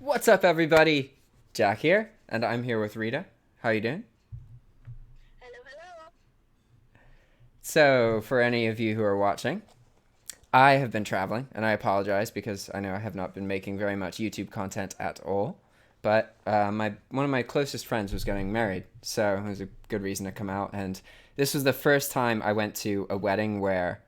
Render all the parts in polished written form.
What's up, everybody? Jack here, and I'm here with Rita. How you doing? Hello, hello. So, for any of you who are watching, I have been traveling, and I apologize because I know I have not been making very much YouTube content at all. But my one of my closest friends was getting married, so it was a good reason to come out. And this was the first time I went to a wedding where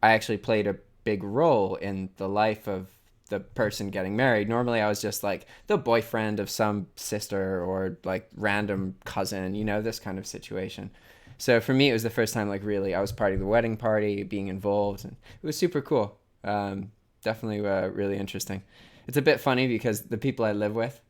I actually played a big role in the life of the person getting married. Normally, I was just like the boyfriend of some sister or like random cousin, this kind of situation. So for me, it was the first time, like, really, I was part of the wedding party, being involved, and it was super cool. Definitely really interesting. It's a bit funny because the people I live with,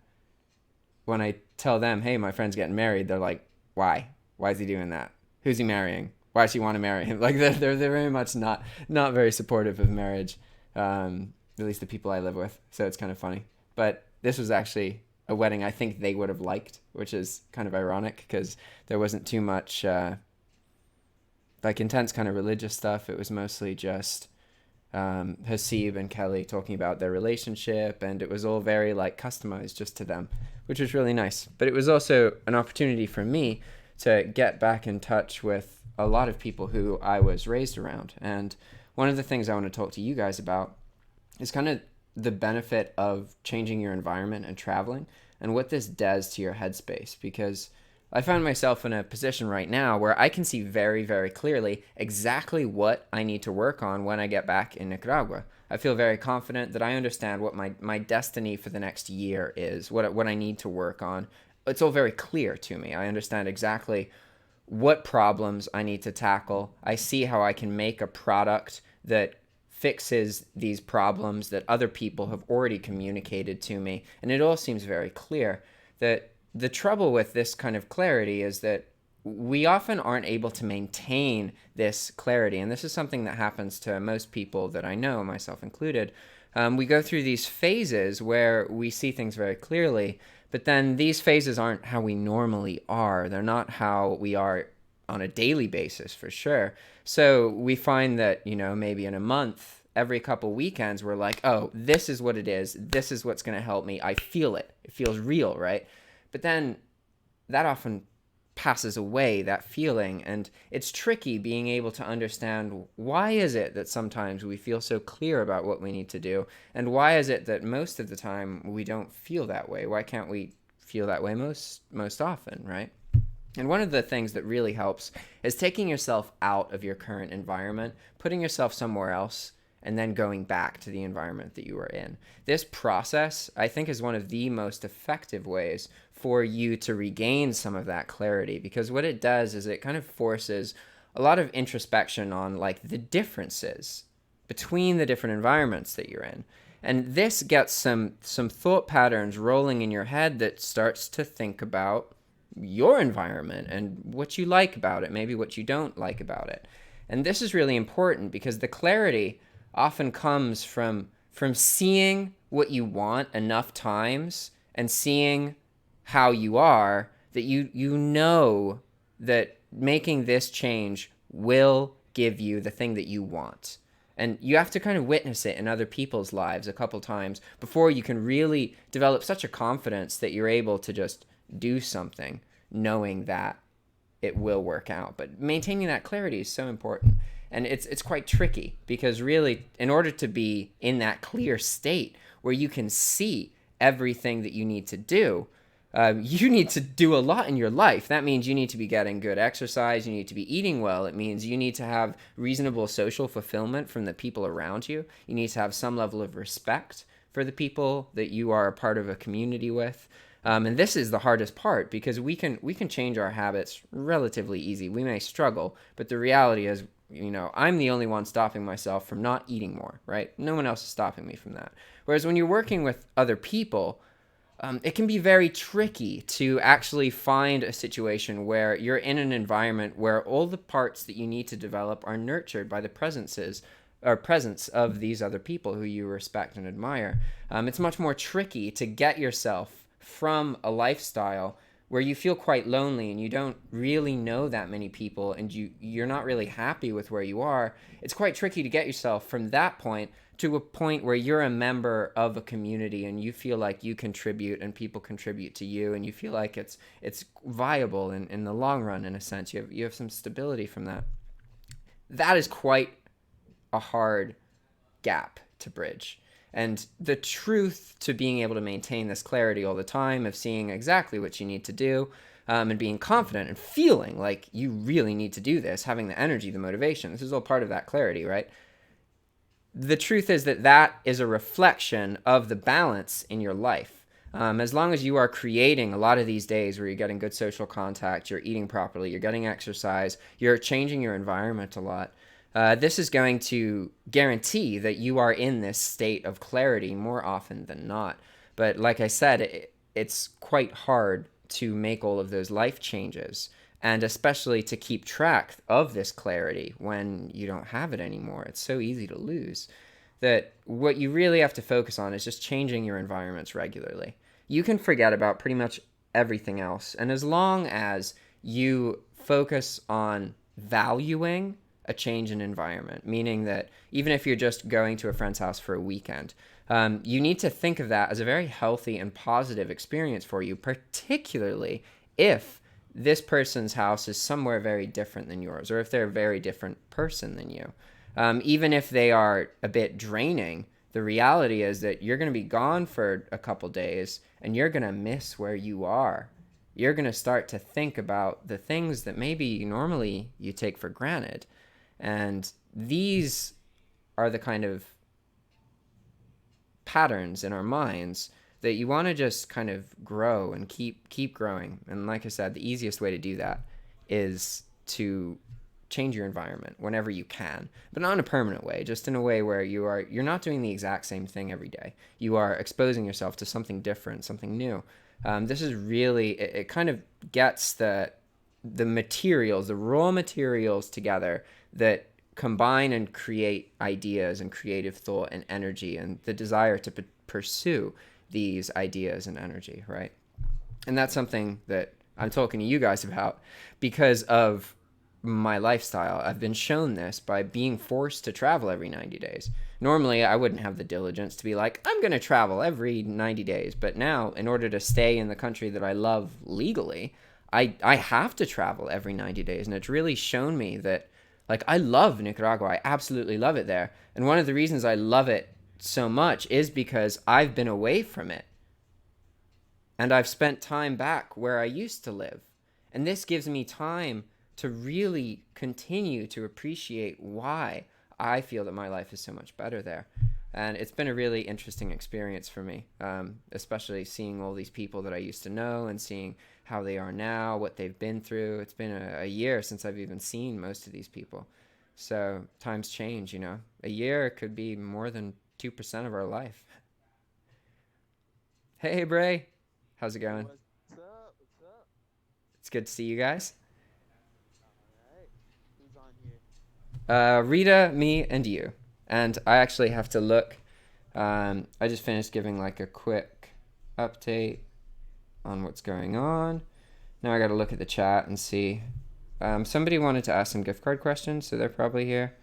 when I tell them, hey, my friend's getting married, they're like, why? Why is he doing that? Who's he marrying? Why does she want to marry him? Like they're very much not very supportive of marriage, at least the people I live with. So it's kind of funny. But this was actually a wedding I think they would have liked, which is kind of ironic because there wasn't too much like intense kind of religious stuff. It was mostly just Hasib and Kelly talking about their relationship, and it was all very like customized just to them, which was really nice. But it was also an opportunity for me to get back in touch with a lot of people who I was raised around. And one of the things I want to talk to you guys about is kind of the benefit of changing your environment and traveling and what this does to your headspace, because I find myself in a position right now where I can see very, very clearly exactly what I need to work on when I get back in Nicaragua. I feel very confident that I understand what my destiny for the next year is, what I need to work on. It's all very clear to me. I understand exactly what problems I need to tackle. I see how I can make a product that fixes these problems that other people have already communicated to me. And it all seems very clear. That the trouble with this kind of clarity is that we often aren't able to maintain this clarity. And this is something that happens to most people that I know, myself included. We go through these phases where we see things very clearly, but then these phases aren't how we normally are. They're not how we are on a daily basis, for sure. So we find that, maybe in a month, every couple weekends, we're like, oh, this is what it is. This is what's going to help me. I feel it. It feels real, right? But then that often passes away, that feeling, and it's tricky being able to understand why is it that sometimes we feel so clear about what we need to do, and why is it that most of the time we don't feel that way. Why can't we feel that way most often, right? And one of the things that really helps is taking yourself out of your current environment, putting yourself somewhere else, and then going back to the environment that you were in. This process, I think, is one of the most effective ways for you to regain some of that clarity, because what it does is it kind of forces a lot of introspection on like the differences between the different environments that you're in. And this gets some thought patterns rolling in your head that starts to think about your environment and what you like about it, maybe what you don't like about it. And this is really important because the clarity often comes from seeing what you want enough times and seeing how you are, that you know that making this change will give you the thing that you want. And you have to kind of witness it in other people's lives a couple times before you can really develop such a confidence that you're able to just do something knowing that it will work out. But maintaining that clarity is so important. And it's quite tricky because really, in order to be in that clear state where you can see everything that you need to do a lot in your life. That means you need to be getting good exercise. You need to be eating well. It means you need to have reasonable social fulfillment from the people around you. You need to have some level of respect for the people that you are a part of a community with. And this is the hardest part because we can change our habits relatively easy. We may struggle, but the reality is, I'm the only one stopping myself from not eating more, right? No one else is stopping me from that. Whereas when you're working with other people, it can be very tricky to actually find a situation where you're in an environment where all the parts that you need to develop are nurtured by the presence of these other people who you respect and admire. It's much more tricky to get yourself from a lifestyle where you feel quite lonely and you don't really know that many people and you're not really happy with where you are, it's quite tricky to get yourself from that point to a point where you're a member of a community and you feel like you contribute and people contribute to you and you feel like it's viable in the long run. In a sense, you have some stability from that. That is quite a hard gap to bridge. And the truth to being able to maintain this clarity all the time of seeing exactly what you need to do, and being confident and feeling like you really need to do this, having the energy, the motivation, this is all part of that clarity, right? The truth is that that is a reflection of the balance in your life. As long as you are creating a lot of these days where you're getting good social contact, you're eating properly, you're getting exercise, you're changing your environment a lot, this is going to guarantee that you are in this state of clarity more often than not. But like I said, it's quite hard to make all of those life changes, and especially to keep track of this clarity when you don't have it anymore. It's so easy to lose. That what you really have to focus on is just changing your environments regularly. You can forget about pretty much everything else. And as long as you focus on valuing a change in environment, meaning that even if you're just going to a friend's house for a weekend, you need to think of that as a very healthy and positive experience for you, particularly if this person's house is somewhere very different than yours, or if they're a very different person than you. Even if they are a bit draining, the reality is that you're going to be gone for a couple days and you're going to miss where you are. You're going to start to think about the things that maybe normally you take for granted. And these are the kind of patterns in our minds that you want to just kind of grow and keep growing. And like I said, the easiest way to do that is to change your environment whenever you can, but not in a permanent way, just in a way where you're not doing the exact same thing every day. You are exposing yourself to something different, something new. This is really, it kind of gets the materials, the raw materials together that combine and create ideas and creative thought and energy and the desire to pursue these ideas and energy, right? And that's something that I'm talking to you guys about because of my lifestyle. I've been shown this by being forced to travel every 90 days. Normally, I wouldn't have the diligence to be like, I'm going to travel every 90 days. But now, in order to stay in the country that I love legally, I have to travel every 90 days. And it's really shown me that, like, I love Nicaragua. I absolutely love it there. And one of the reasons I love it so much is because I've been away from it. And I've spent time back where I used to live. And this gives me time to really continue to appreciate why I feel that my life is so much better there. And it's been a really interesting experience for me, especially seeing all these people that I used to know and seeing how they are now, what they've been through. It's been a year since I've even seen most of these people. So times change, you know. A year could be more than 2% of our life. Hey, Bray. How's it going? What's up? What's up? It's good to see you guys. All right. Who's on here? Rita, me, and you. And I actually have to look. I just finished giving like a quick update on what's going on. Now I got to look at the chat and see. Somebody wanted to ask some gift card questions, so they're probably here.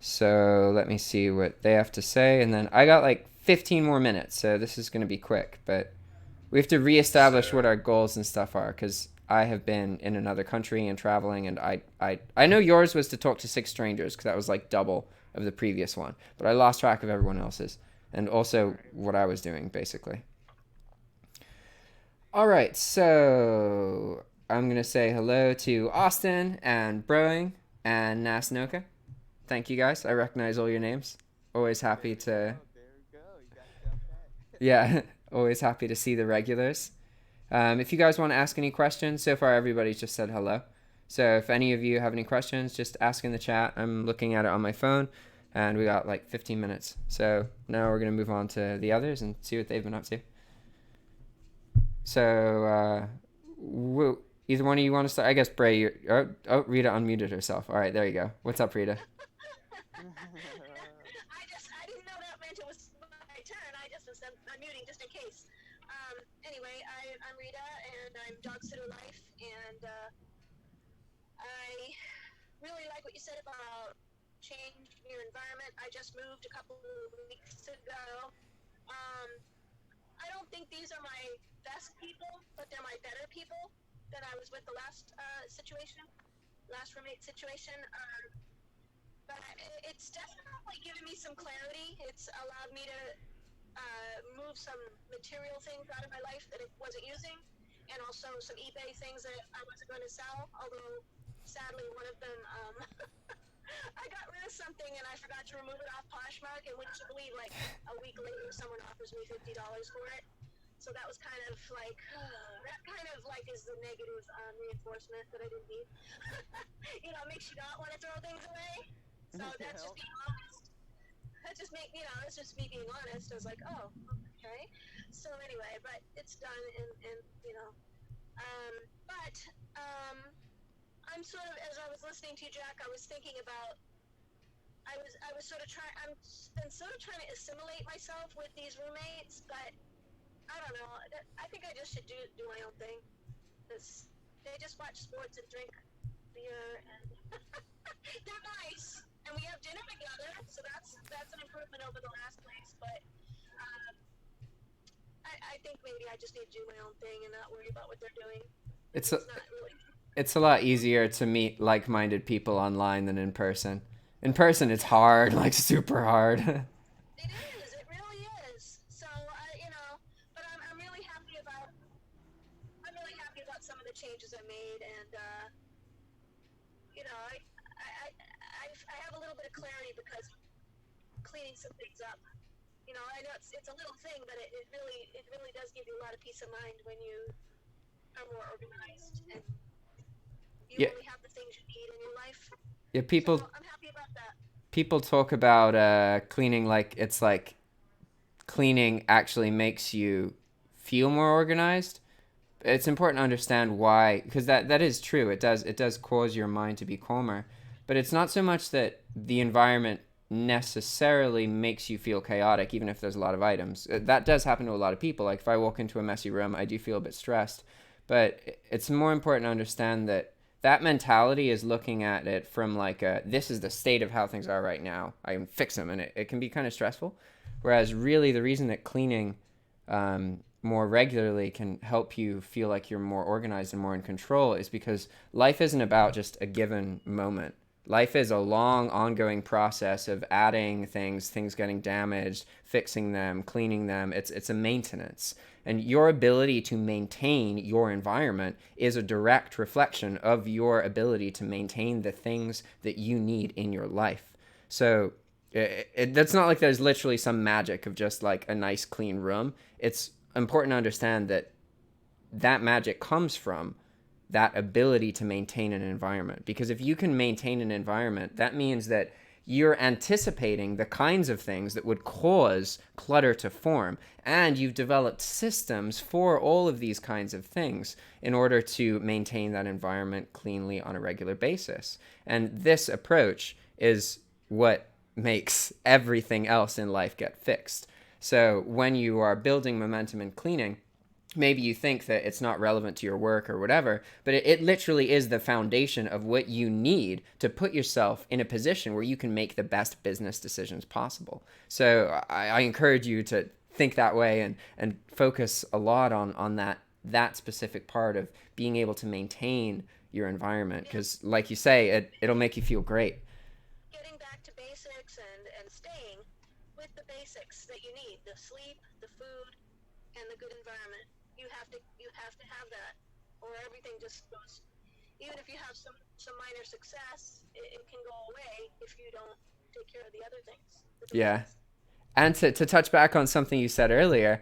So let me see what they have to say. And then I got like 15 more minutes, so this is going to be quick. But we have to reestablish what our goals and stuff are, because I have been in another country and traveling, and I know yours was to talk to 6 strangers, because that was like double of the previous one. But I lost track of everyone else's, and also what I was doing, basically. All right, so I'm going to say hello to Austin and Broing and Nasnoka. Thank you, guys. I recognize all your names. Always happy to... There we go. You got it down pat. Yeah, always happy to see the regulars. If you guys want to ask any questions, so far everybody's just said hello. So if any of you have any questions, just ask in the chat. I'm looking at it on my phone, and we got like 15 minutes. So now we're going to move on to the others and see what they've been up to. So either one of you want to start? I guess Bray, Rita unmuted herself. All right, there you go. What's up, Rita? I didn't know that meant it was my turn. I just was unmuting just in case. Anyway, I'm Rita, and I'm dog sitter life, and I really like what you said about change your environment. I just moved a couple of weeks ago. Um, I don't think these are my best people, but they're my better people that I was with the last last roommate situation. But it's definitely given me some clarity. It's allowed me to move some material things out of my life that it wasn't using, and also some eBay things that I wasn't going to sell. Although, sadly, one of them, I got rid of something and I forgot to remove it off Poshmark, and wouldn't you believe, like a week later, someone offers me $50 for it. So that was kind of like, that kind of like is the negative reinforcement that I didn't need. You know, it makes you not want to throw things away. So that's just being honest. That just make, you know, it's just me being honest. I was like, oh, okay. So anyway, but it's done, and you know, but I'm sort of, as I was listening to you, Jack, I was thinking about, I was sort of trying, I'm been sort of trying to assimilate myself with these roommates, but I don't know. I think I just should do my own thing, because they just watch sports and drink beer, and they're nice, and we have dinner together, so that's an improvement over the last place. But I think maybe I just need to do my own thing and not worry about what they're doing. It's It's not really. it's a lot easier to meet like-minded people online than in person. In person, it's hard, like super hard. It is. It really is. So you know, but I'm really happy about some of the changes I made, and you know, I have a little bit of clarity because cleaning some things up. You know, I know it's a little thing, but it really does give you a lot of peace of mind when you are more organized and you Yeah, only have the things you need in your life. yeah. So People I'm happy about that. people talk about cleaning like it's like cleaning actually makes you feel more organized. It's important to understand why, because that is true. It does cause your mind to be calmer, but it's not so much that the environment necessarily makes you feel chaotic, even if there's a lot of items. That does happen to a lot of people. Like if I walk into a messy room, I do feel a bit stressed, but it's more important to understand that that mentality is looking at it from like this is the state of how things are right now. I can fix them, and it can be kind of stressful. Whereas really the reason that cleaning more regularly can help you feel like you're more organized and more in control is because life isn't about just a given moment. Life is a long, ongoing process of adding things, things getting damaged, fixing them, cleaning them. It's a maintenance. And your ability to maintain your environment is a direct reflection of your ability to maintain the things that you need in your life. So that's not like there's literally some magic of just like a nice clean room. It's important to understand that that magic comes from that ability to maintain an environment. Because if you can maintain an environment, that means that you're anticipating the kinds of things that would cause clutter to form. And you've developed systems for all of these kinds of things in order to maintain that environment cleanly on a regular basis. And this approach is what makes everything else in life get fixed. So when you are building momentum and cleaning, maybe you think that it's not relevant to your work or whatever, but it literally is the foundation of what you need to put yourself in a position where you can make the best business decisions possible. So I encourage you to think that way and focus a lot on that specific part of being able to maintain your environment, because like you say, it'll make you feel great. Getting back to basics and staying with the basics that you need: the sleep, the food, and the good environment. You have to have that, or everything just goes. Even if you have some minor success, it can go away if you don't take care of the other things, the Yeah. basics. And to touch back on something you said earlier,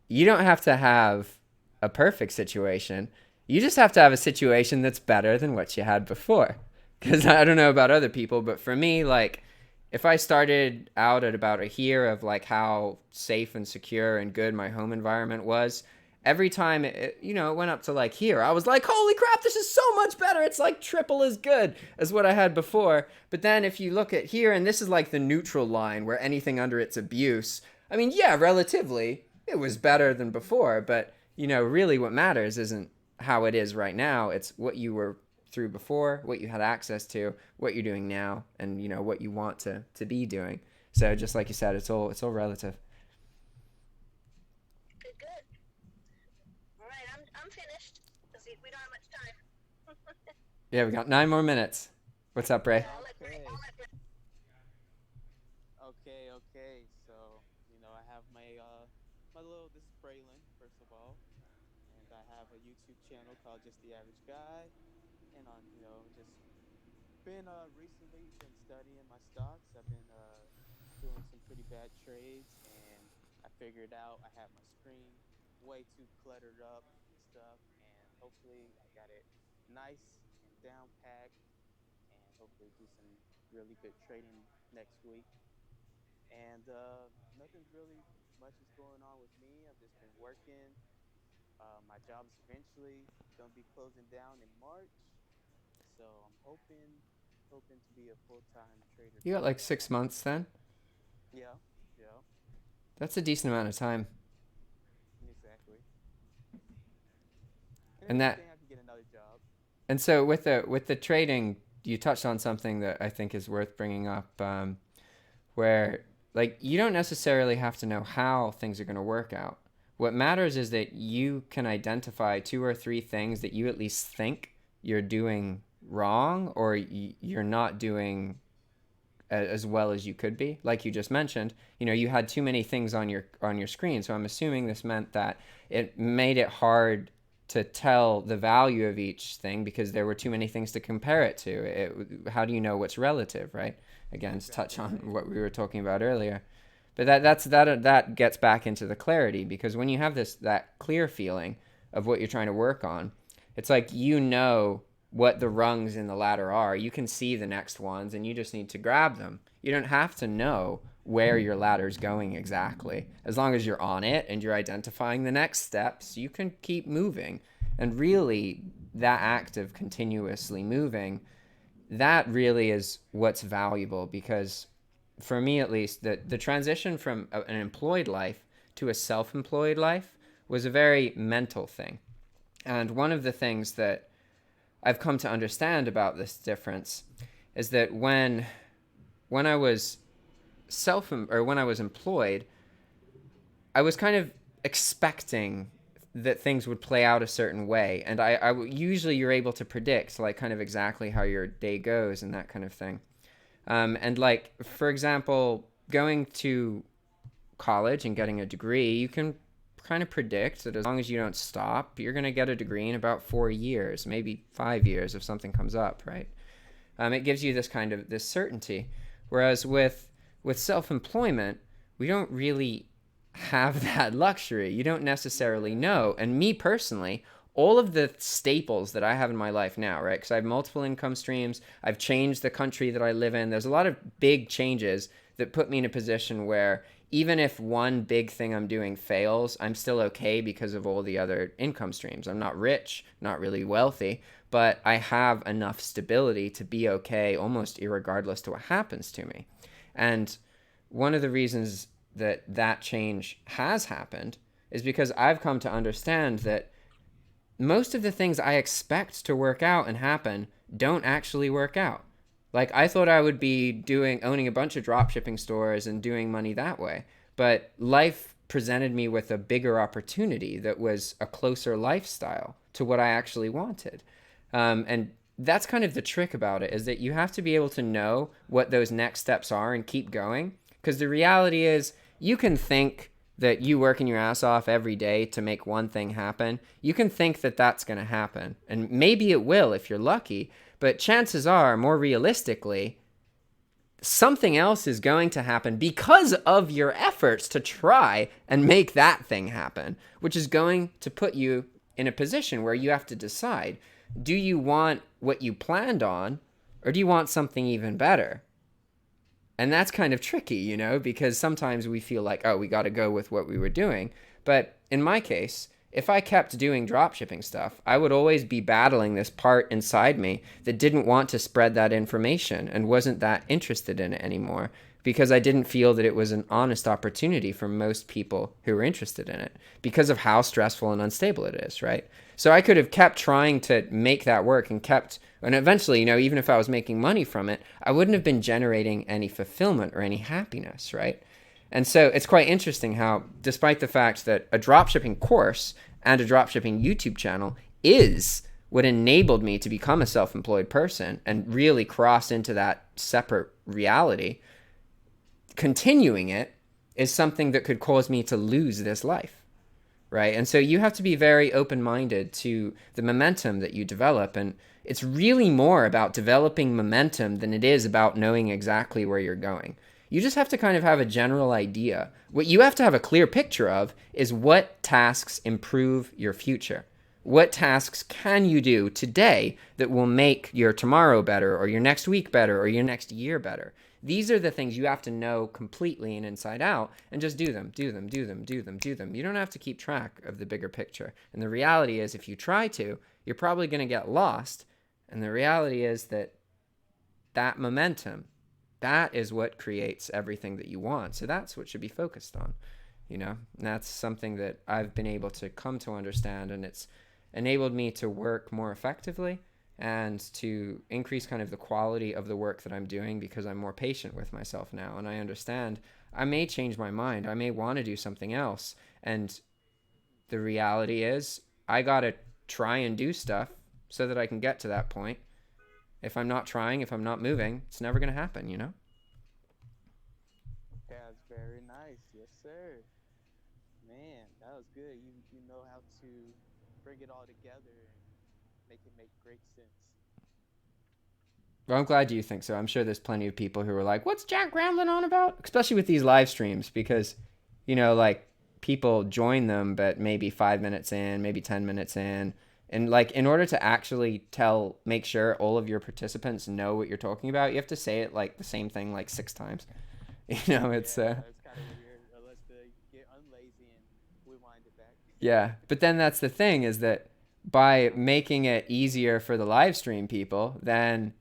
you don't have to have a perfect situation. You just have to have a situation that's better than what you had before. Because I don't know about other people, but for me, like, if I started out at about a year of like how safe and secure and good my home environment was, every time it went up to like here, I was like, holy crap, this is so much better. It's like triple as good as what I had before. But then if you look at here, and this is like the neutral line where anything under it's abuse, I mean, yeah, relatively, it was better than before, but really what matters isn't how it is right now. It's what you were through before, what you had access to, what you're doing now, and what you want to be doing. So just like you said, it's all relative. Good, good. All right, I'm finished. 'Cause we don't have much time. Yeah, we got 9 more minutes. What's up, Ray? Yeah, Okay. I'll let Bray. Okay. So, I have my little, this is Braylon, first of all, and I have a YouTube channel called Just the Average Guy, and just recently been studying my stocks. I've been doing some pretty bad trades, and I figured out I had my screen way too cluttered up and stuff, and hopefully I got it nice and down packed, and hopefully do some really good trading next week. And nothing's really much is going on with me. I've just been working. My job is eventually gonna be closing down in March, so I'm hoping to be a full-time trader You got like before that. 6 months then. Yeah, yeah, That's a decent amount of time. exactly. And And if that anything, I can get another job. and so with the trading, you touched on something that I think is worth bringing up, where like you don't necessarily have to know how things are going to work out. What matters is that you can identify two or three things that you at least think you're doing wrong, or you're not doing as well as you could be. Like you just mentioned, you had too many things on your screen. So I'm assuming this meant that it made it hard to tell the value of each thing because there were too many things to compare it to. How do you know what's relative, right? Again, to touch Exactly on right. what we were talking about earlier. But that gets back into the clarity, because when you have that clear feeling of what you're trying to work on, it's like what the rungs in the ladder are. You can see the next ones and you just need to grab them. You don't have to know where your ladder's going exactly. As long as you're on it and you're identifying the next steps, you can keep moving. And really, that act of continuously moving, that really is what's valuable, because for me at least, the transition from an employed life to a self-employed life was a very mental thing. And one of the things that I've come to understand about this difference is that when I was when I was employed, I was kind of expecting that things would play out a certain way, and usually you're able to predict like kind of exactly how your day goes and that kind of thing. And like for example, going to college and getting a degree, you can kind of predict that as long as you don't stop, you're going to get a degree in about 4 years, maybe 5 years if something comes up, right? It gives you this certainty. Whereas with self-employment, we don't really have that luxury. You don't necessarily Yeah. know. And me personally, all of the staples that I have in my life now, right? Because I have multiple income streams. I've changed the country that I live in. There's a lot of big changes that put me in a position where even if one big thing I'm doing fails, I'm still okay because of all the other income streams. I'm not rich, not really wealthy, but I have enough stability to be okay almost irregardless to what happens to me. And one of the reasons that change has happened is because I've come to understand that most of the things I expect to work out and happen don't actually work out. Like I thought I would be owning a bunch of drop shipping stores and doing money that way, but life presented me with a bigger opportunity that was a closer lifestyle to what I actually wanted. And that's kind of the trick about it, is that you have to be able to know what those next steps are and keep going. Because the reality is, you can think that you working your ass off every day to make one thing happen. You can think that that's going to happen. And maybe it will if you're lucky. But chances are, more realistically, something else is going to happen because of your efforts to try and make that thing happen, which is going to put you in a position where you have to decide, do you want what you planned on, or do you want something even better? And that's kind of tricky, because sometimes we feel like, oh, we got to go with what we were doing. But in my case, if I kept doing dropshipping stuff, I would always be battling this part inside me that didn't want to spread that information and wasn't that interested in it anymore. because I didn't feel that it was an honest opportunity for most people who were interested in it because of how stressful and unstable it is, right? So I could have kept trying to make that work and eventually, even if I was making money from it, I wouldn't have been generating any fulfillment or any happiness, right? And so it's quite interesting how, despite the fact that a dropshipping course and a dropshipping YouTube channel is what enabled me to become a self-employed person and really cross into that separate reality, continuing it is something that could cause me to lose this life, right? And so you have to be very open-minded to the momentum that you develop. And it's really more about developing momentum than it is about knowing exactly where you're going. You just have to kind of have a general idea. What you have to have a clear picture of is what tasks improve your future. What tasks can you do today that will make your tomorrow better, or your next week better, or your next year better? These are the things you have to know completely and inside out, and just do them, do them, do them, do them, do them. You don't have to keep track of the bigger picture. And the reality is, if you try to, you're probably going to get lost. And the reality is that momentum, that is what creates everything that you want. So that's what should be focused on, And that's something that I've been able to come to understand, and it's enabled me to work more effectively and to increase kind of the quality of the work that I'm doing, because I'm more patient with myself now, and I understand I may change my mind. I may want to do something else. And the reality is I got to try and do stuff so that I can get to that point. If I'm not trying, if I'm not moving, it's never going to happen. That's very nice. Yes, sir. Man, that was good. You know how to bring it all together and make it make great sense. Well, I'm glad you think so. I'm sure there's plenty of people who are like, what's Jack rambling on about? Especially with these live streams, because, like, people join them, but maybe 5 minutes in, maybe 10 minutes in. And, like, in order to actually make sure all of your participants know what you're talking about, you have to say it, like, the same thing, like, 6 times. It's, Yeah, it's kind of weird unless they get unlazy and rewind it back. yeah. But then that's the thing, is that by making it easier for the live stream people, then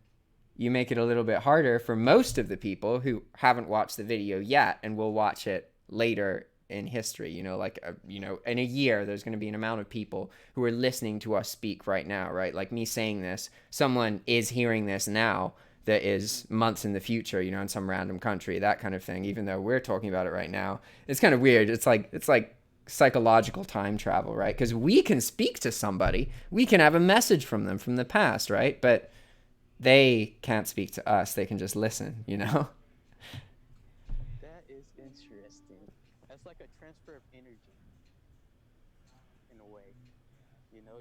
you make it a little bit harder for most of the people who haven't watched the video yet and will watch it later in history. In a year, there's going to be an amount of people who are listening to us speak right now, right? Like me saying this, someone is hearing this now that is months in the future, in some random country, that kind of thing, even though we're talking about it right now. It's kind of weird. It's like psychological time travel, right? Because we can speak to somebody, we can have a message from them from the past, right? But they can't speak to us. They can just listen. That is interesting. That's like a transfer of energy in a way.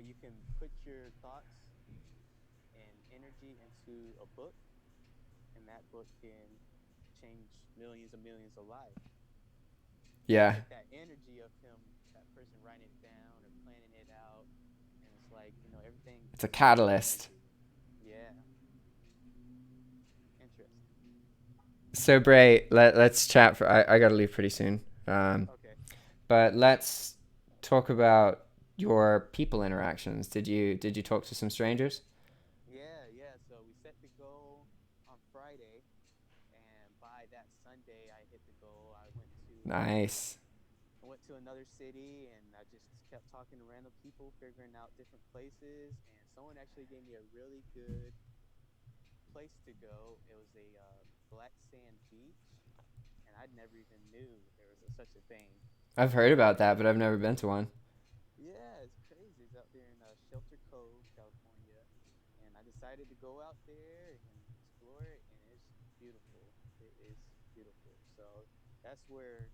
You can put your thoughts and energy into a book, and that book can change millions and millions of lives. It's Yeah. like that energy of him, that person writing it down or planning it out, and it's like everything It's a is catalyst. energy. Yeah, interesting. So, Bray, let's chat I got to leave pretty soon. Okay. But let's talk about your people interactions. Did you talk to some strangers? Yeah, yeah. So we set the goal on Friday, and by that Sunday, I hit the goal. Nice. I went to another city, and I just kept talking to random people, figuring out different places. And someone actually gave me a really good place to go. It was a black sand beach, and I never even knew there was such a thing. I've heard about that, but I've never been to one. Yeah, it's crazy. It's out there in Shelter Cove, California, and I decided to go out there and explore it, and it's beautiful. It is beautiful. So that's where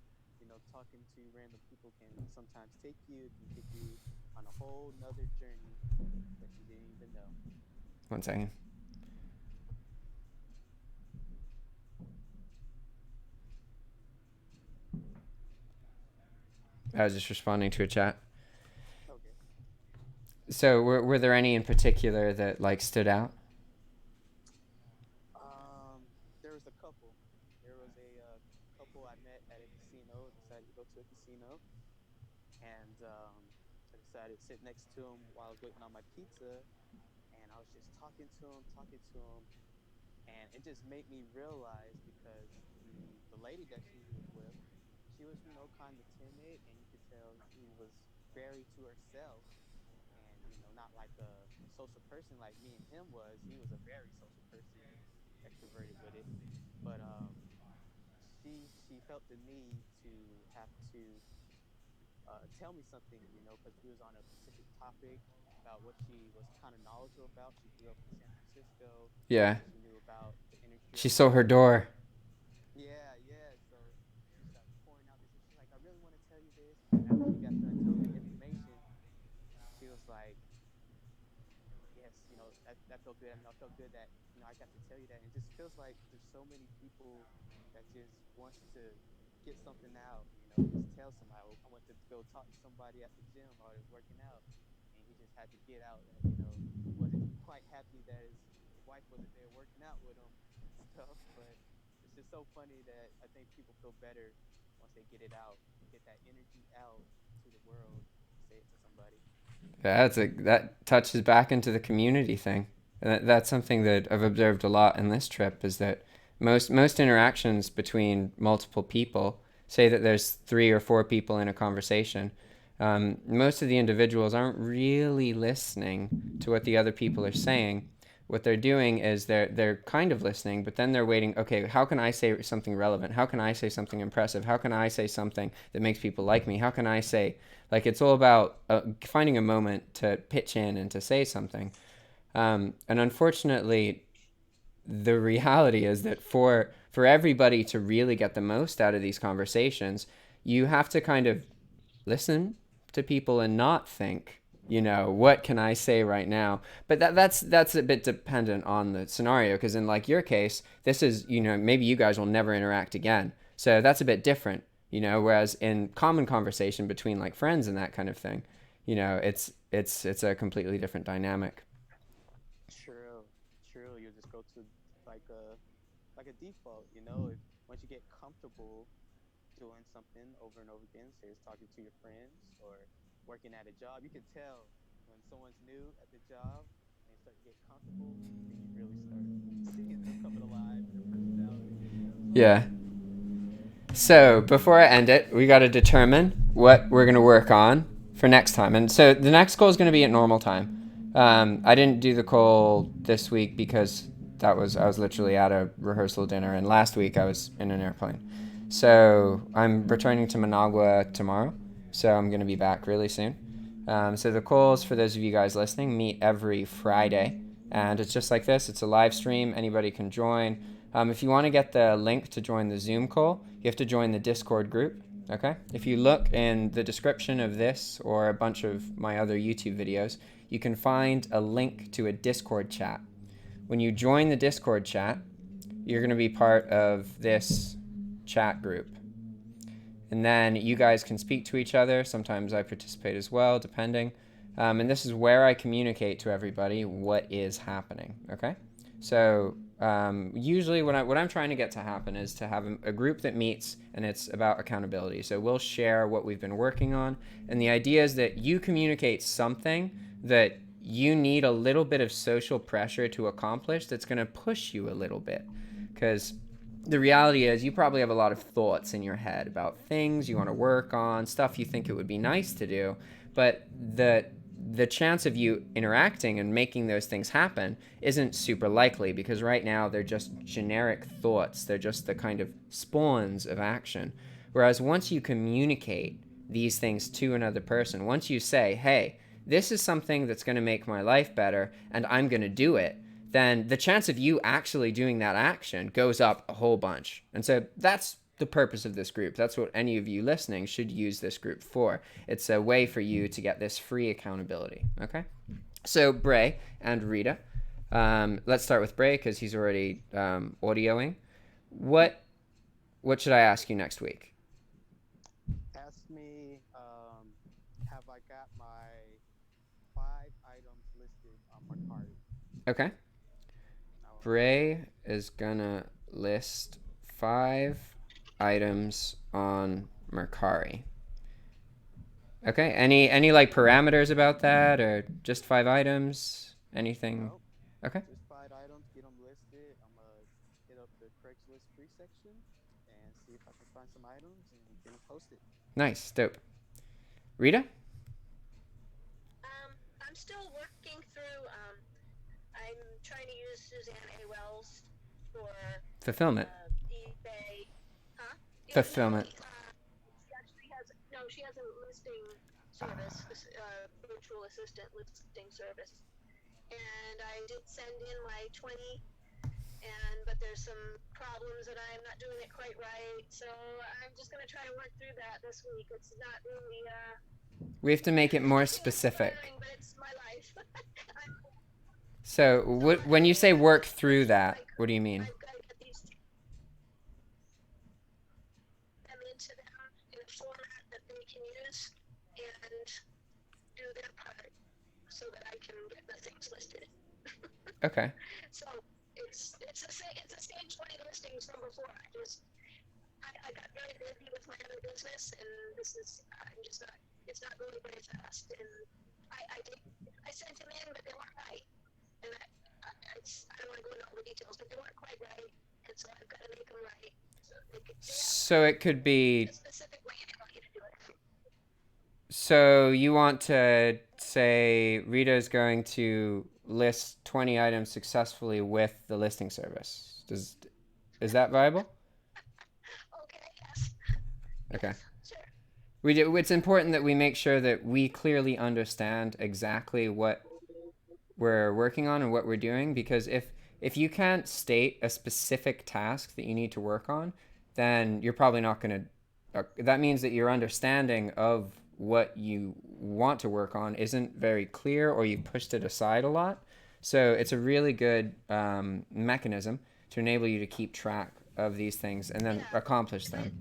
talking to random people can sometimes take you. It can take you on a whole nother journey that you didn't even know. 1 second. I was just responding to a chat. Okay. So, were there any in particular that like stood out? There was a couple. There was a couple I met at a casino. Decided to go to a casino, and I decided to sit next to him while I was waiting on my pizza. And I was just talking to him, and it just made me realize because he the lady that she was with, she was, kind of timid, and you could tell she was very to herself, and not like a social person like me and him was. He was a very social person and extroverted with it, but she felt the need to have to tell me something, because we was on a specific topic about what she was kind of knowledgeable about. She grew up in San Francisco, Yeah. and she knew about the industry She over saw her there. door. Yeah, yeah. So she started pouring out this, and she's like, "I really want to tell you this." And then after she got done telling me the information, she was like, yes, that felt good. I felt good that I got to tell you that, and it just feels like there's so many people that just wants to get something out, just tell somebody. I went to go talk to somebody at the gym while I was working out, and he just had to get out that he wasn't quite happy that his wife wasn't there working out with him and stuff. But it's just so funny that I think people feel better once they get it out, get that energy out to the world, say it to somebody. Yeah, that touches back into the community thing. And that's something that I've observed a lot in this trip is that most interactions between multiple people, say that there's 3 or 4 people in a conversation, most of the individuals aren't really listening to what the other people are saying. What they're doing is they're kind of listening, but then they're waiting. Okay, how can I say something relevant? How can I say something impressive? How can I say something that makes people like me? How can I say like it's all about finding a moment to pitch in and to say something. And unfortunately, the reality is that for everybody to really get the most out of these conversations, you have to kind of listen to people and not think, what can I say right now? But that's a bit dependent on the scenario because in like your case, this is, maybe you guys will never interact again. So that's a bit different, whereas in common conversation between like friends and that kind of thing, it's a completely different dynamic. True, true. You'll just go to like a like a default, if once you get comfortable doing something over and over again, say it's talking to your friends or working at a job, you can tell when someone's new at the job and they start to get comfortable, then you really start seeing them coming alive and their personality. Yeah. So before I end it, we got to determine what we're going to work on for next time. And so the next call is going to be at normal time. I didn't do the call this week because I was literally at a rehearsal dinner, and last week I was in an airplane. So I'm returning to Managua tomorrow. So I'm going to be back really soon. So the calls, for those of you guys listening, meet every Friday, and it's just like this. It's a live stream. Anybody can join. If you want to get the link to join the Zoom call, you have to join the Discord group. Okay? If you look in the description of this or a bunch of my other YouTube videos, you can find a link to a Discord chat. When you join the Discord chat, you're going to be part of this chat group. And then you guys can speak to each other. Sometimes I participate as well, depending. And this is where I communicate to everybody what is happening. Okay, so usually what I'm trying to get to happen is to have a group that meets and it's about accountability. So we'll share what we've been working on, and the idea is that you communicate something that you need a little bit of social pressure to accomplish that's going to push you a little bit, because the reality is you probably have a lot of thoughts in your head about things you want to work on, stuff you think it would be nice to do, but the chance of you interacting and making those things happen isn't super likely because right now they're just generic thoughts. They're just the kind of spawns of action. Whereas once you communicate these things to another person, once you say, "Hey, this is something that's going to make my life better and I'm going to do it," then the chance of you actually doing that action goes up a whole bunch. And so that's the purpose of this group. That's what any of you listening should use this group for. It's a way for you to get this free accountability. Okay? So, Bray and Rita, let's start with Bray because he's already audioing. What should I ask you next week? Ask me, have I got my 5 items listed on my cart? Okay. Bray is gonna list 5 items on Mercari. Okay. Any like parameters about that, or just 5 items? Anything? Nope, Okay. just 5 items. Get them listed. I'm gonna hit up the Craigslist free section and see I can find some items and get them posted. Nice, dope. Rita? I'm still working through. I'm trying to use Suzanne A. Wells for Fulfillment. eBay. Huh? Yeah, no. Fulfillment. She actually has no. She has a listing service, this virtual assistant listing service, and I did send in my 20, but there's some problems that I'm not doing it quite right. So I'm just gonna try to work through that this week. It's not really We have to make it more specific. inspiring, but it's my life. So, when you say work through that, Like, what do you mean? I've got to get these them into them in a format that they can use and do their part so that I can get the things listed. Okay. So it's the same 20 listings from before. I got very busy with my other business, and I'm just not. It's not going very fast, and I sent them in, but they weren't right, and I don't want to go into all the details, but they weren't quite right, and so I've got to make them right. So it could be. A specific way I want you to do it. So you want to say Rita's going to list 20 items successfully with the listing service. Is that viable? Okay. Yes. Okay. Sure. It's important that we make sure that we clearly understand exactly what we're working on and what we're doing, because if you can't state a specific task that you need to work on, then you're probably not going to that means that your understanding of what you want to work on isn't very clear, or you pushed it aside a lot. So it's a really good mechanism to enable you to keep track of these things and then accomplish them.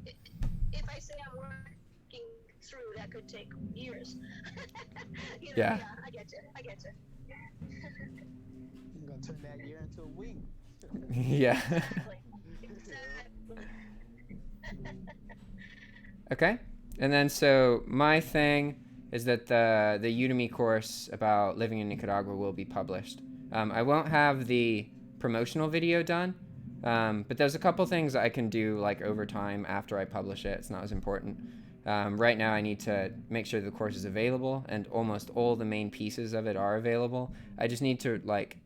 If I say I'm working through, that could take years. Yeah. Yeah, I get you. You're gonna turn that year into a week. Yeah. Exactly. Okay. And then so my thing is that the Udemy course about living in Nicaragua will be published. I won't have the promotional video done, but there's a couple things I can do like over time after I publish it. It's not as important. Right now I need to make sure the course is available, and almost all the main pieces of it are available. I just need to like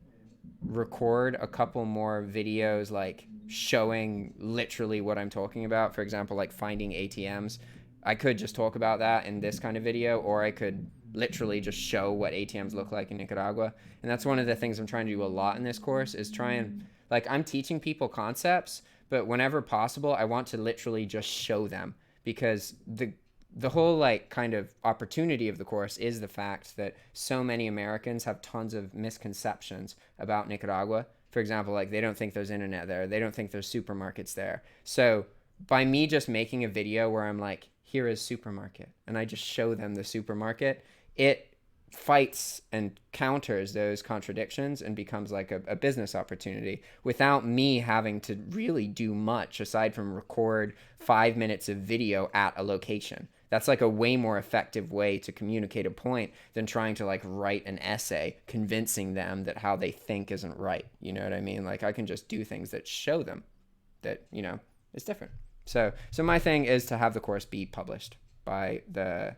record a couple more videos like showing literally what I'm talking about. For example, like finding ATMs. I could just talk about that in this kind of video, or I could literally just show what ATMs look like in Nicaragua. And that's one of the things I'm trying to do a lot in this course, is try and like, I'm teaching people concepts, but whenever possible I want to literally just show them, because the whole like kind of opportunity of the course is the fact that so many Americans have tons of misconceptions about Nicaragua. For example, like they don't think there's internet there, they don't think there's supermarkets there. So by me just making a video where I'm like, here is supermarket, and I just show them the supermarket, it fights and counters those contradictions and becomes like a business opportunity without me having to really do much aside from record 5 minutes of video at a location. That's like a way more effective way to communicate a point than trying to like write an essay convincing them that how they think isn't right. You know what I mean? Like I can just do things that show them that, it's different. So my thing is to have the course be published by the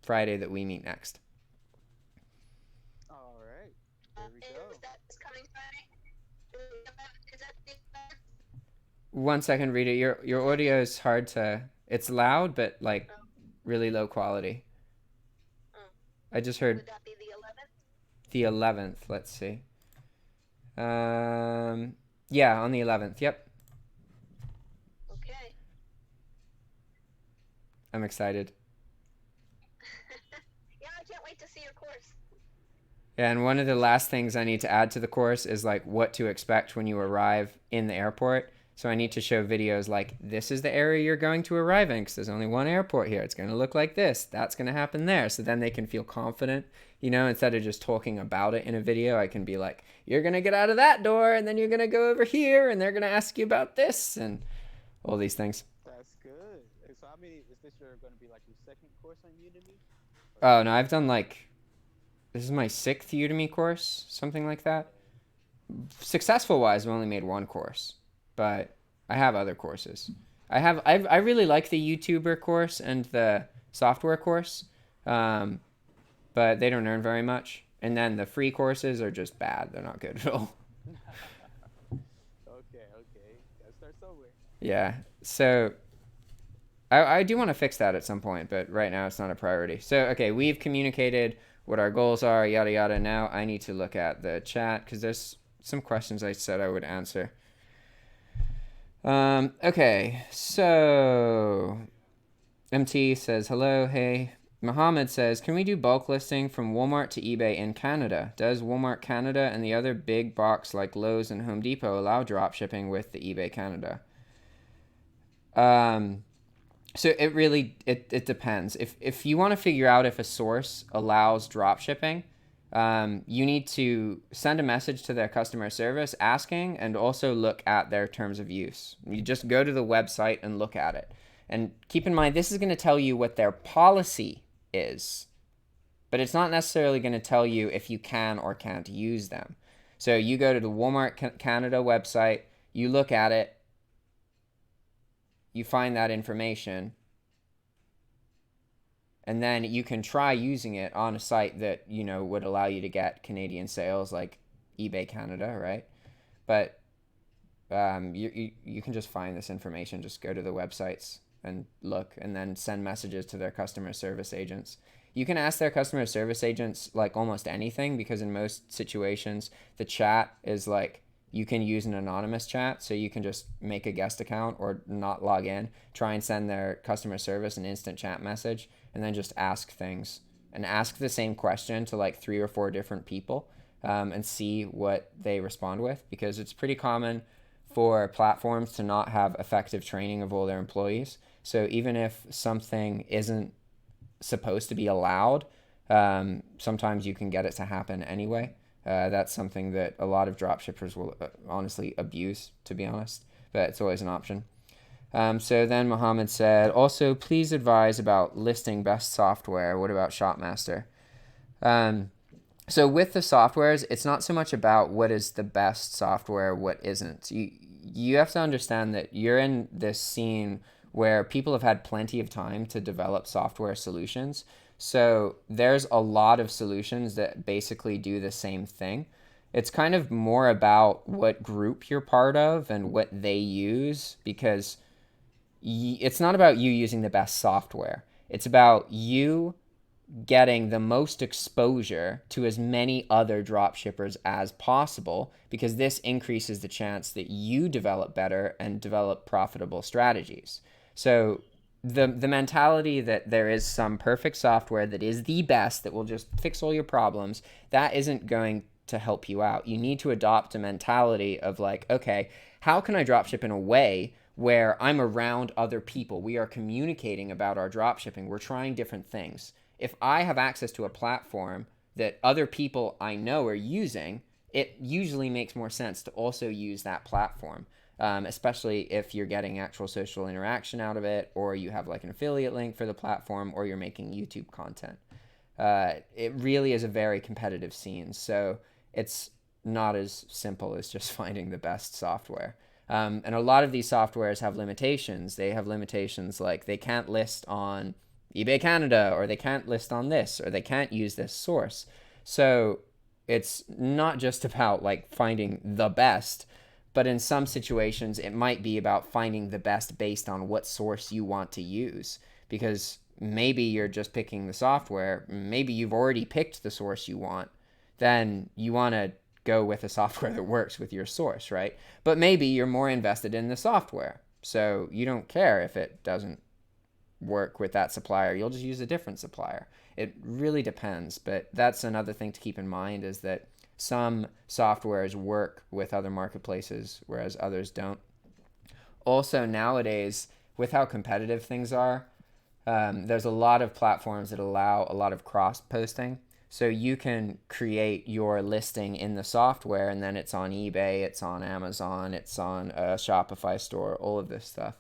Friday that we meet next. All right, there we go. Is that coming Friday? Is that the 1 second, Rita. Your audio is hard to. It's loud, but like really low quality. I just heard Would that be the the 11th? 11th. Let's see. Yeah, on the 11th. Yep. Okay. I'm excited. Yeah, I can't wait to see your course. Yeah, and one of the last things I need to add to the course is like what to expect when you arrive in the airport. So I need to show videos like, this is the area you're going to arrive in because there's only one airport here. It's going to look like this. That's going to happen there. So then they can feel confident, instead of just talking about it in a video. I can be like, you're going to get out of that door and then you're going to go over here and they're going to ask you about this and all these things. That's good. So how many, is this going to be like your second course on Udemy? Oh, no, I've done this is my 6th Udemy course, something like that. Successful wise, I've only made one course, but I have other courses. I really like the YouTuber course and the software course, um, but they don't earn very much. And then the free courses are just bad. They're not good at all. Okay, okay. Gotta start somewhere. Yeah. So I do want to fix that at some point, but right now it's not a priority. So, okay, we've communicated what our goals are, yada, yada. Now I need to look at the chat because there's some questions I said I would answer. Okay, so MT says, hello, hey. Mohammed says, can we do bulk listing from Walmart to eBay in Canada? Does Walmart Canada and the other big box like Lowe's and Home Depot allow drop shipping with the eBay Canada? So it really it depends. If you want to figure out if a source allows drop shipping, you need to send a message to their customer service asking, and also look at their terms of use. You just go to the website and look at it. And keep in mind, this is going to tell you what their policy is, but it's not necessarily going to tell you if you can or can't use them. So you go to the Walmart Canada website, you look at it, you find that information, and then you can try using it on a site that, you know, would allow you to get Canadian sales like eBay Canada, right? But you can just find this information. Just go to the websites and look, and then send messages to their customer service agents. You can ask their customer service agents like almost anything, because in most situations the chat is like, you can use an anonymous chat, so you can just make a guest account or not log in, try and send their customer service an instant chat message, and then just ask things and ask the same question to like 3 or 4 different people, and see what they respond with, because it's pretty common for platforms to not have effective training of all their employees. So even if something isn't supposed to be allowed, sometimes you can get it to happen anyway. That's something that a lot of dropshippers will honestly abuse, to be honest, but it's always an option. So then Mohammed said, also, please advise about listing best software. What about Shopmaster? So with the softwares, it's not so much about what is the best software, what isn't. You have to understand that you're in this scene where people have had plenty of time to develop software solutions. So there's a lot of solutions that basically do the same thing. It's kind of more about what group you're part of and what they use, because it's not about you using the best software. It's about you getting the most exposure to as many other drop shippers as possible, because this increases the chance that you develop better and develop profitable strategies. So the mentality that there is some perfect software that is the best that will just fix all your problems, that isn't going to help you out. You need to adopt a mentality of like, okay, how can I dropship in a way where I'm around other people? We are communicating about our dropshipping. We're trying different things. If I have access to a platform that other people I know are using, it usually makes more sense to also use that platform, especially if you're getting actual social interaction out of it, or you have like an affiliate link for the platform, or you're making YouTube content. It really is a very competitive scene, so it's not as simple as just finding the best software. And a lot of these softwares have limitations. They have limitations like they can't list on eBay Canada, or they can't list on this, or they can't use this source. So it's not just about like finding the best, but in some situations it might be about finding the best based on what source you want to use, because maybe you're just picking the software, maybe you've already picked the source you want, then you want to go with a software that works with your source, right? But maybe you're more invested in the software, so you don't care if it doesn't work with that supplier. You'll just use a different supplier. It really depends, but that's another thing to keep in mind, is that some softwares work with other marketplaces, whereas others don't. Also, nowadays, with how competitive things are, there's a lot of platforms that allow a lot of cross-posting. So you can create your listing in the software, and then it's on eBay, it's on Amazon, it's on a Shopify store, all of this stuff.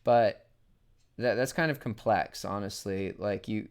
But that's kind of complex, honestly. Like you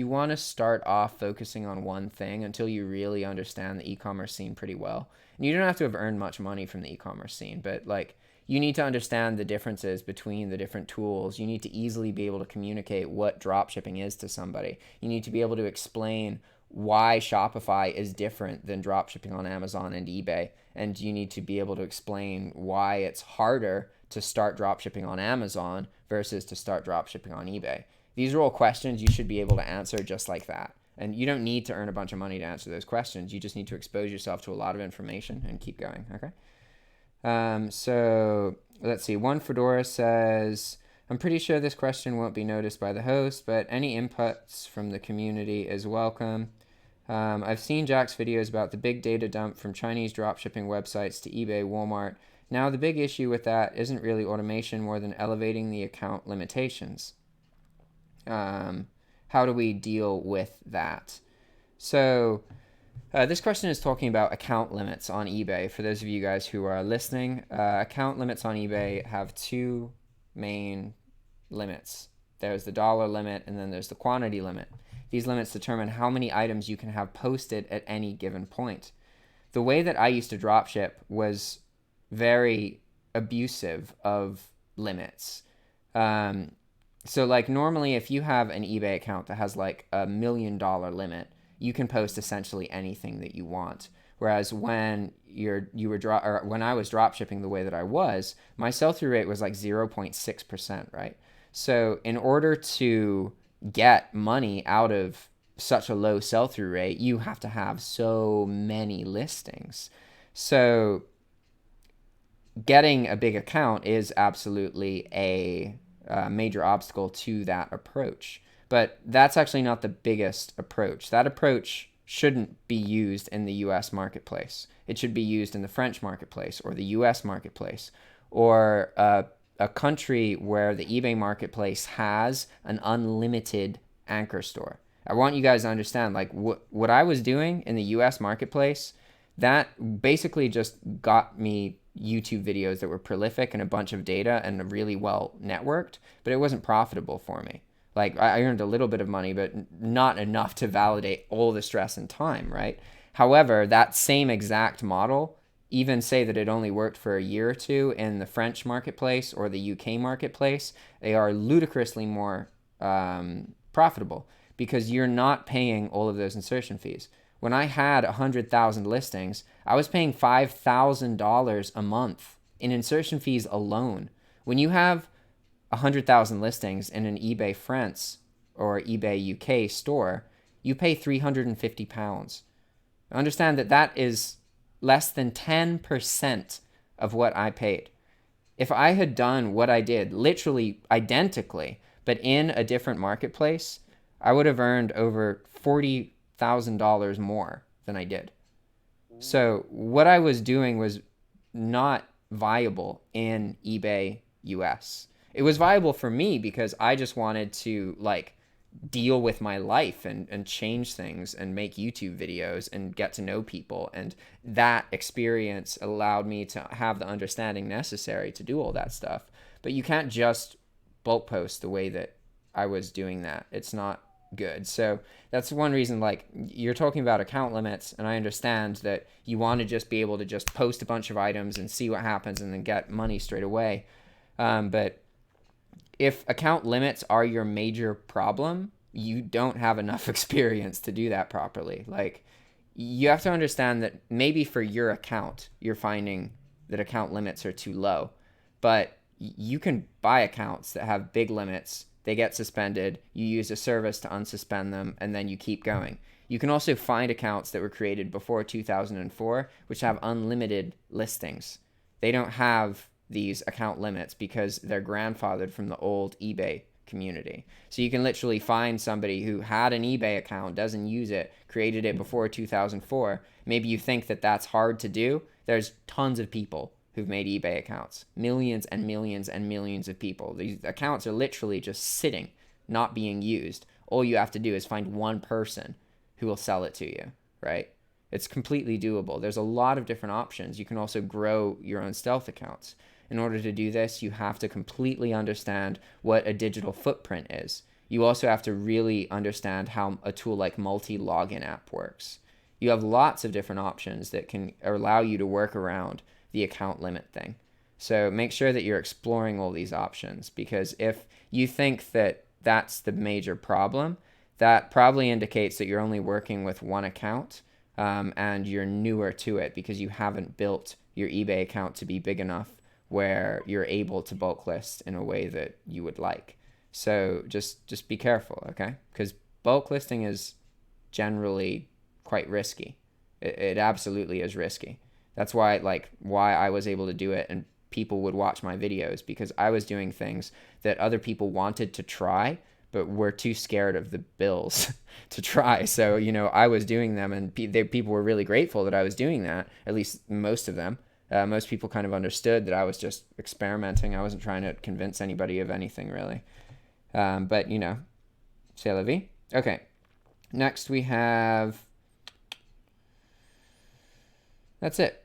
want to start off focusing on one thing until you really understand the e-commerce scene pretty well. And you don't have to have earned much money from the e-commerce scene, but like you need to understand the differences between the different tools. You need to easily be able to communicate what dropshipping is to somebody. You need to be able to explain why Shopify is different than dropshipping on Amazon and eBay. And you need to be able to explain why it's harder to start dropshipping on Amazon versus to start dropshipping on eBay. These are all questions you should be able to answer just like that. And you don't need to earn a bunch of money to answer those questions. You just need to expose yourself to a lot of information and keep going, okay? So let's see. One Fedora says, I'm pretty sure this question won't be noticed by the host, but any inputs from the community is welcome. I've seen Jack's videos about the big data dump from Chinese dropshipping websites to eBay, Walmart. Now, the big issue with that isn't really automation more than elevating the account limitations. How do we deal with that? So this question is talking about account limits on eBay. For those of you guys who are listening, account limits on eBay have two main limits. There's the dollar limit and then there's the quantity limit. These limits determine how many items you can have posted at any given point. The way that I used to dropship was very abusive of limits. So like normally if you have an eBay account that has like $1 million limit, you can post essentially anything that you want. Whereas when when I was dropshipping the way that I was, my sell-through rate was like 0.6%, right? So in order to get money out of such a low sell-through rate, you have to have so many listings. So getting a big account is absolutely a major obstacle to that approach. But that's actually not the biggest approach. That approach shouldn't be used in the US marketplace. It should be used in the French marketplace or the US marketplace or a country where the eBay marketplace has an unlimited anchor store. I want you guys to understand, like what I was doing in the US marketplace, that basically just got me YouTube videos that were prolific and a bunch of data and really well networked, but it wasn't profitable for me. Like I earned a little bit of money, but not enough to validate all the stress and time, right? However, that same exact model, even say that it only worked for a year or two in the French marketplace or the UK marketplace, they are ludicrously more profitable because you're not paying all of those insertion fees. When I had 100,000 listings, I was paying $5,000 a month in insertion fees alone. When you have 100,000 listings in an eBay France or eBay UK store, you pay £350. Understand that that is less than 10% of what I paid. If I had done what I did, literally identically, but in a different marketplace, I would have earned over $40,000 more than I did. So what I was doing was not viable in eBay US. It was viable for me because I just wanted to like deal with my life and change things and make YouTube videos and get to know people. And that experience allowed me to have the understanding necessary to do all that stuff. But you can't just bulk post the way that I was doing that. It's not good. So that's one reason, like, you're talking about account limits, and I understand that you want to just be able to just post a bunch of items and see what happens and then get money straight away. But if account limits are your major problem, you don't have enough experience to do that properly. Like, you have to understand that maybe for your account, you're finding that account limits are too low, but you can buy accounts that have big limits. They get suspended, you use a service to unsuspend them, and then you keep going. You can also find accounts that were created before 2004, which have unlimited listings. They don't have these account limits because they're grandfathered from the old eBay community. So you can literally find somebody who had an eBay account, doesn't use it, created it before 2004. Maybe you think that that's hard to do. There's tons of people who've made eBay accounts. Millions and millions and millions of people. These accounts are literally just sitting, not being used. All you have to do is find one person who will sell it to you, right? It's completely doable. There's a lot of different options. You can also grow your own stealth accounts. In order to do this, you have to completely understand what a digital footprint is. You also have to really understand how a tool like multi-login app works. You have lots of different options that can allow you to work around the account limit thing. So make sure that you're exploring all these options, because if you think that that's the major problem, that probably indicates that you're only working with one account, and you're newer to it because you haven't built your eBay account to be big enough where you're able to bulk list in a way that you would like. So just be careful, okay? Because bulk listing is generally quite risky. It absolutely is risky. That's why I was able to do it and people would watch my videos, because I was doing things that other people wanted to try but were too scared of the bills to try. So, I was doing them, and people were really grateful that I was doing that, at least most of them. Most people kind of understood that I was just experimenting. I wasn't trying to convince anybody of anything, really. But, c'est la vie. Okay. Next we have... That's it.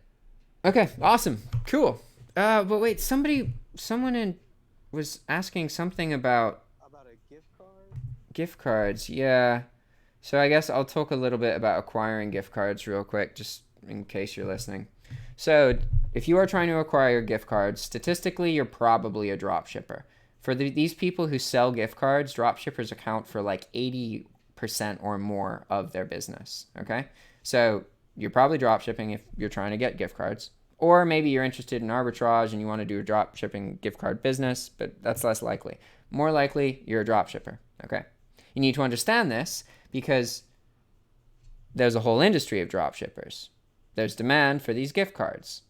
Okay, awesome. Cool. But wait, someone was asking something about a gift card. gift cards. Yeah. So I guess I'll talk a little bit about acquiring gift cards real quick, just in case you're listening. So if you are trying to acquire gift cards, statistically, you're probably a drop shipper. For these people who sell gift cards, drop shippers account for like 80% or more of their business. Okay. So you're probably drop shipping if you're trying to get gift cards. Or maybe you're interested in arbitrage and you want to do a drop shipping gift card business, but that's less likely. More likely, you're a drop shipper, okay? You need to understand this because there's a whole industry of drop shippers. There's demand for these gift cards.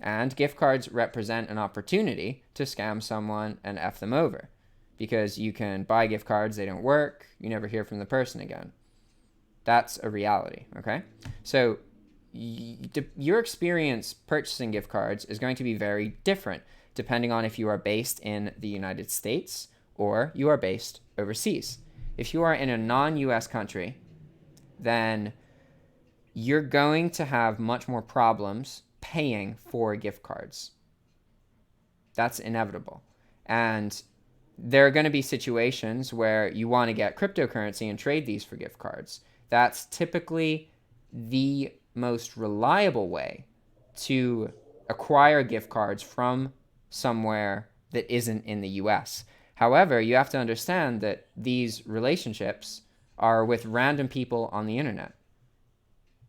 And gift cards represent an opportunity to scam someone and F them over, because you can buy gift cards, they don't work, you never hear from the person again. That's a reality, okay? So your experience purchasing gift cards is going to be very different depending on if you are based in the United States or you are based overseas. If you are in a non-US country, then you're going to have much more problems paying for gift cards. That's inevitable. And there are going to be situations where you want to get cryptocurrency and trade these for gift cards. That's typically the most reliable way to acquire gift cards from somewhere that isn't in the US. However, you have to understand that these relationships are with random people on the internet.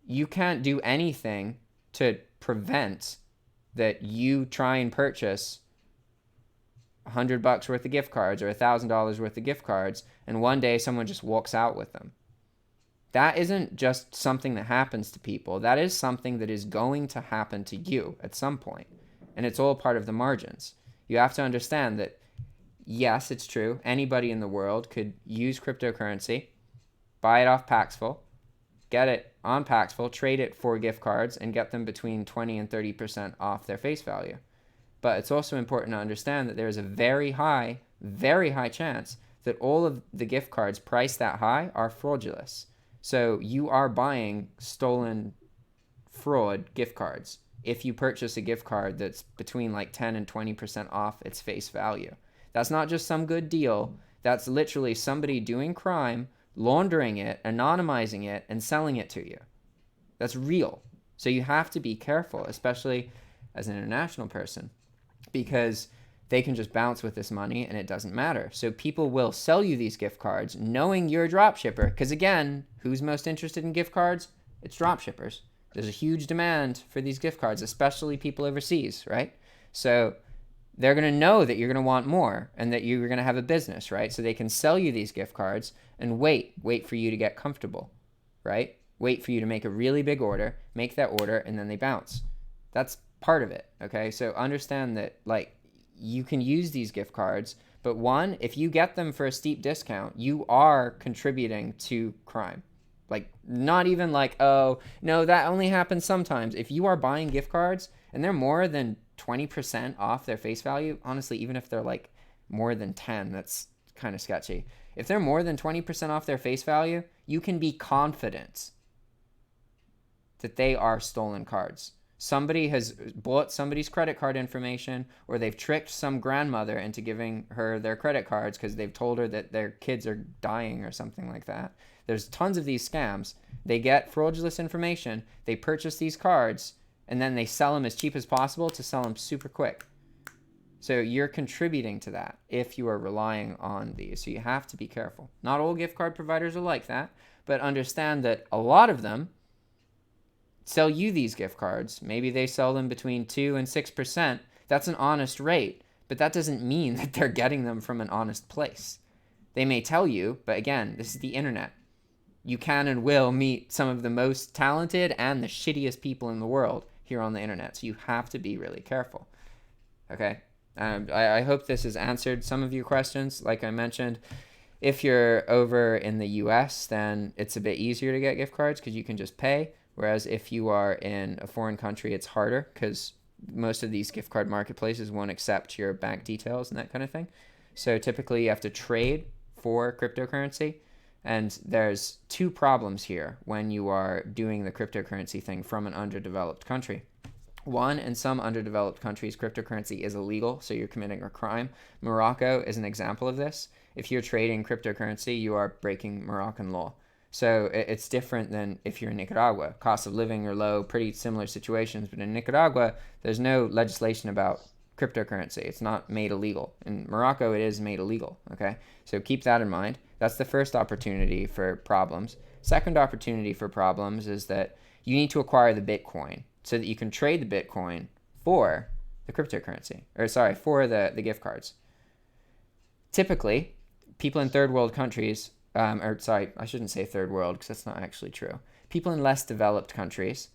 You can't do anything to prevent that you try and purchase $100 worth of gift cards or $1,000 worth of gift cards, and one day someone just walks out with them. That isn't just something that happens to people. That is something that is going to happen to you at some point. And it's all part of the margins. You have to understand that, yes, it's true. Anybody in the world could use cryptocurrency, buy it off Paxful, get it on Paxful, trade it for gift cards, and get them between 20 and 30% off their face value. But it's also important to understand that there is a very high chance that all of the gift cards priced that high are fraudulent. So you are buying stolen fraud gift cards if you purchase a gift card that's between like 10 and 20% off its face value. That's not just some good deal. That's literally somebody doing crime, laundering it, anonymizing it, and selling it to you. That's real. So you have to be careful, especially as an international person, because they can just bounce with this money and it doesn't matter. So people will sell you these gift cards knowing you're a drop shipper, because again, who's most interested in gift cards? It's drop shippers. There's a huge demand for these gift cards, especially people overseas, right? So they're going to know that you're going to want more and that you're going to have a business, right? So they can sell you these gift cards and wait for you to get comfortable, right? Wait for you to make a really big order, make that order, and then they bounce. That's part of it, okay? So understand that, like, you can use these gift cards, but one, if you get them for a steep discount, you are contributing to crime. Like, not even like, oh, no, that only happens sometimes. If you are buying gift cards and they're more than 20% off their face value, honestly, even if they're like more than 10, that's kind of sketchy. If they're more than 20% off their face value, you can be confident that they are stolen cards. Somebody has bought somebody's credit card information, or they've tricked some grandmother into giving her their credit cards because they've told her that their kids are dying or something like that. There's tons of these scams. They get fraudulent information, they purchase these cards, and then they sell them as cheap as possible to sell them super quick. So you're contributing to that if you are relying on these. So you have to be careful. Not all gift card providers are like that, but understand that a lot of them sell you these gift cards. Maybe they sell them between 2 and 6%. That's an honest rate, but that doesn't mean that they're getting them from an honest place. They may tell you, but again, this is the internet. You can and will meet some of the most talented and the shittiest people in the world here on the internet. So you have to be really careful. Okay? I hope this has answered some of your questions. Like I mentioned, if you're over in the US, then it's a bit easier to get gift cards because you can just pay. Whereas if you are in a foreign country, it's harder because most of these gift card marketplaces won't accept your bank details and that kind of thing. So typically you have to trade for cryptocurrency. And there's two problems here when you are doing the cryptocurrency thing from an underdeveloped country. One, in some underdeveloped countries, cryptocurrency is illegal, so you're committing a crime. Morocco is an example of this. If you're trading cryptocurrency, you are breaking Moroccan law. So it's different than if you're in Nicaragua. Cost of living are low, pretty similar situations. But in Nicaragua, there's no legislation about cryptocurrency. It's not made illegal. In Morocco, it is made illegal, okay? So keep that in mind. That's the first opportunity for problems. Second opportunity for problems is that you need to acquire the Bitcoin so that you can trade the Bitcoin for the cryptocurrency, for the gift cards. Typically, people in third world countries, I shouldn't say third world because that's not actually true. People in less developed countries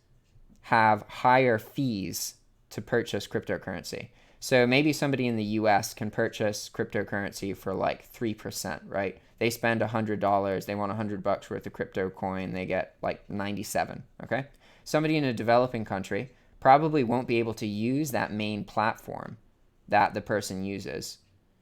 have higher fees to purchase cryptocurrency. So maybe somebody in the US can purchase cryptocurrency for like 3%, right? They spend $100, they want $100 worth of crypto coin, they get like 97, okay? Somebody in a developing country probably won't be able to use that main platform that the person uses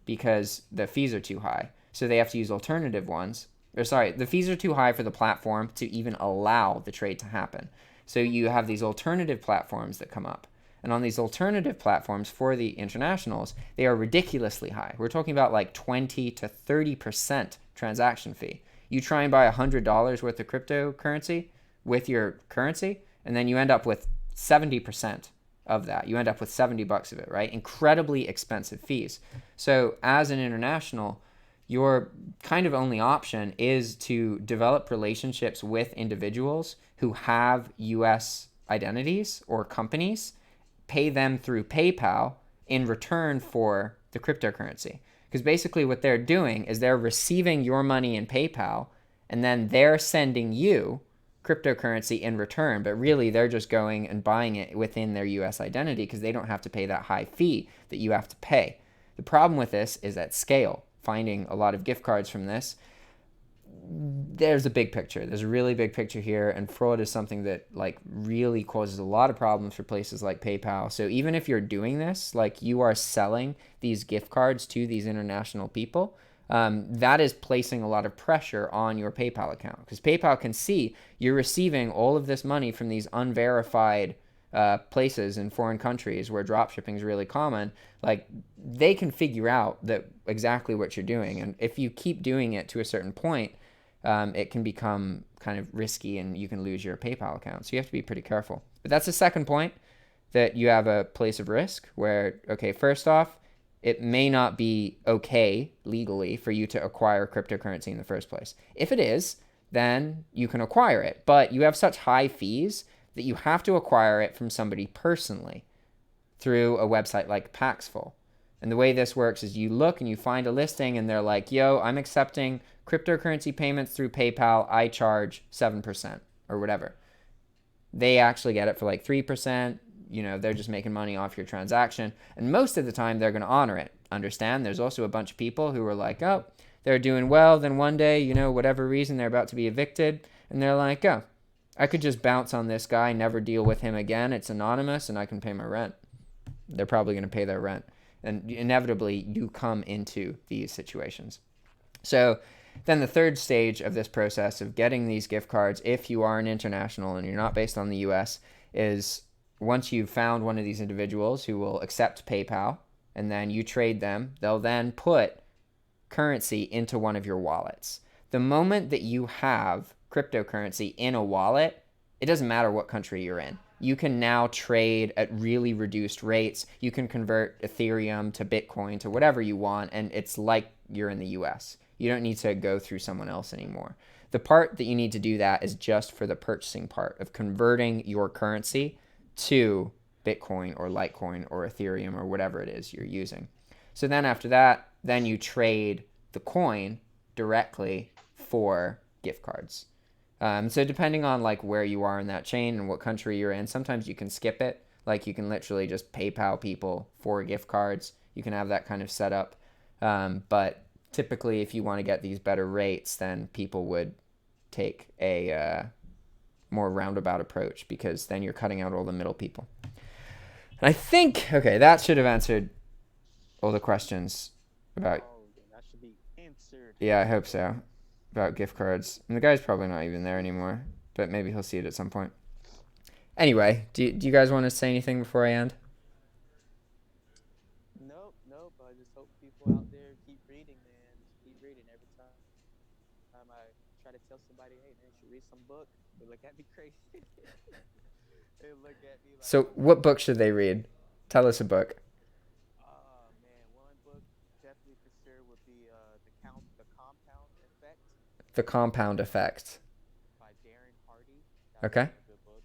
because the fees are too high. So they have to use alternative ones. The fees are too high for the platform to even allow the trade to happen. So you have these alternative platforms that come up. And on these alternative platforms for the internationals, they are ridiculously high. We're talking about like 20 to 30% transaction fee. You try and buy $100 worth of cryptocurrency with your currency, and then you end up with 70% of that. You end up with $70 of it, right? Incredibly expensive fees. So as an international, your kind of only option is to develop relationships with individuals who have US identities or companies, pay them through PayPal in return for the cryptocurrency. Because basically what they're doing is they're receiving your money in PayPal and then they're sending you cryptocurrency in return, but really they're just going and buying it within their US identity because they don't have to pay that high fee that you have to pay. The problem with this is at scale. Finding a lot of gift cards from this, there's a big picture. There's a really big picture here, and fraud is something that like really causes a lot of problems for places like PayPal. So even if you're doing this, like you are selling these gift cards to these international people, that is placing a lot of pressure on your PayPal account because PayPal can see you're receiving all of this money from these unverified places in foreign countries where dropshipping is really common. Like they can figure out that exactly what you're doing, and if you keep doing it to a certain point, it can become kind of risky and you can lose your PayPal account. So you have to be pretty careful. But that's the second point, that you have a place of risk where, okay, first off, it may not be okay legally for you to acquire cryptocurrency in the first place. If it is, then you can acquire it, but you have such high fees that you have to acquire it from somebody personally through a website like Paxful. And the way this works is you look and you find a listing and they're like, yo, I'm accepting cryptocurrency payments through PayPal. I charge 7% or whatever. They actually get it for like 3%. You know, they're just making money off your transaction. And most of the time they're going to honor it. Understand? There's also a bunch of people who are like, oh, they're doing well. Then one day, you know, whatever reason, they're about to be evicted. And they're like, oh, I could just bounce on this guy, never deal with him again. It's anonymous and I can pay my rent. They're probably going to pay their rent. And inevitably, you come into these situations. So then the third stage of this process of getting these gift cards, if you are an international and you're not based on the US, is once you've found one of these individuals who will accept PayPal and then you trade them, they'll then put currency into one of your wallets. The moment that you have cryptocurrency in a wallet, it doesn't matter what country you're in. you can now trade at really reduced rates. You can convert Ethereum to Bitcoin to whatever you want, and it's like you're in the US. You don't need to go through someone else anymore. The part that you need to do that is just for the purchasing part of converting your currency to Bitcoin or Litecoin or Ethereum or whatever it is you're using. So then after that, then you trade the coin directly for gift cards. So depending on like where you are in that chain and what country you're in, sometimes you can skip it. Like you can literally just PayPal people for gift cards. You can have that kind of setup. But typically, if you want to get these better rates, then people would take a more roundabout approach because then you're cutting out all the middle people. And I think, okay, that should have answered all the questions about. Oh, then that should be answered. Yeah, I hope so. About gift cards. And the guy's probably not even there anymore, but maybe he'll see it at some point. Anyway, do you guys want to say anything before I end? Nope, nope. I just hope people out there keep reading, man. Just keep reading. Every time I try to tell somebody, hey, man, you should read some book, they look at me crazy. They look at me like, So, oh, what book should they read? Tell us a book. oh man, one book definitely for sure would be the Compound Effect The Compound Effect. by Darren Hardy. That was Okay. a good book.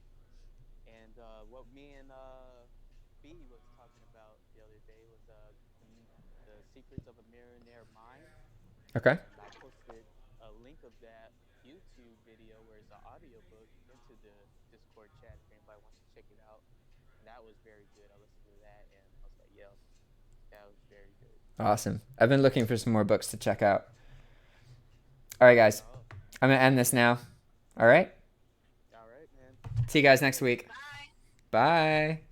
And what me and B was talking about the other day was the Secrets of a Millionaire Mind. Okay. And I posted a link of that YouTube video where it's an audiobook into the Discord chat if anybody wants to check it out. And that was very good. I listened to that and I was like, yo, that was very good. Awesome. I've been looking for some more books to check out. All right, guys. Oh, I'm going to end this now. All right. all right, man. See you guys next week. Bye. Bye.